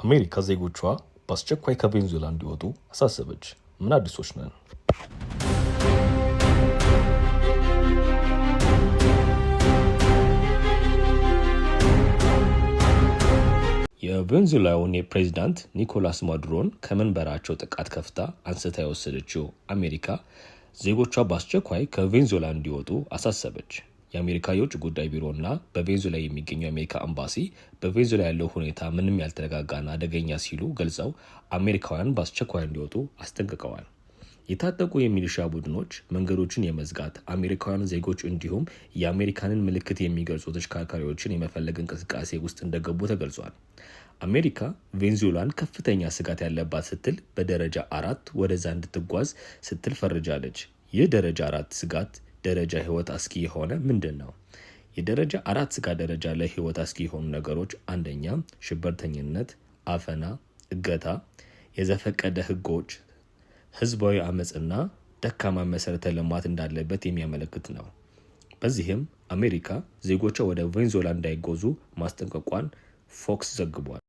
አሜሪካ ዜጎቿ በአስቸኳይ ከቬንዙዌላ እንዲወጡ አሳሰበች። ምን አዲሶች ነን? የቬንዙዌላውን ፕሬዝዳንት ኒኮላስ ማዱሮን ከመንበራቸው ጥቃት ከፍታ አንስታ የወሰደችው አሜሪካ ዜጎቿ በአስቸኳይ ከቬንዙዌላ እንዲወጡ አሳሰበች። የአሜሪካ የውጭ ጉዳይ ቢሮና በቬንዙዌላ የሚገኘው የአሜሪካ ኤምባሲ በቬንዙዌላ ያለው ሁኔታ ምንም ያልተረጋጋና አደገኛ ሲሉ ገልጸው አሜሪካውያን በአስቸኳይ እንዲወጡ አስጠንቅቀዋል። የታጠቁ የሚሊሻ ቡድኖች መንገዶችን የመዝጋት አሜሪካውያን ዜጎች እንዲሁም የአሜሪካንን ምልክት የሚገልጹ ተሽከርካሪዎችን የመፈለግ እንቅስቃሴ ውስጥ እንደገቡ ተገልጿል። አሜሪካ ቬንዙዌላን ከፍተኛ ስጋት ያለባት ስትል በደረጃ 4 ወደዛ እንድትጓዝ ስትል ፈርጃለች። ይህ ደረጃ 4 ስጋት ደረጃ ህይወት አስጊ የሆነ ምንድነው? የደረጃ 4 ስጋት ደረጃ ላይ ህይወት አስጊ የሆኑ ነገሮች አንደኛ ሽብርተኝነት፣ አፈና፣ እገታ፣ የዘፈቀደ ህጎች፣ ህዝባዊ አመጽና ደካማ መሰረተ ልማት እንዳለበት የሚያመለክት ነው። በዚህም አሜሪካ ዜጎቿ ወደ ቬንዙዌላ እንዳይጓዙ ማስጠንቀቋን ፎክስ ዘግቧል።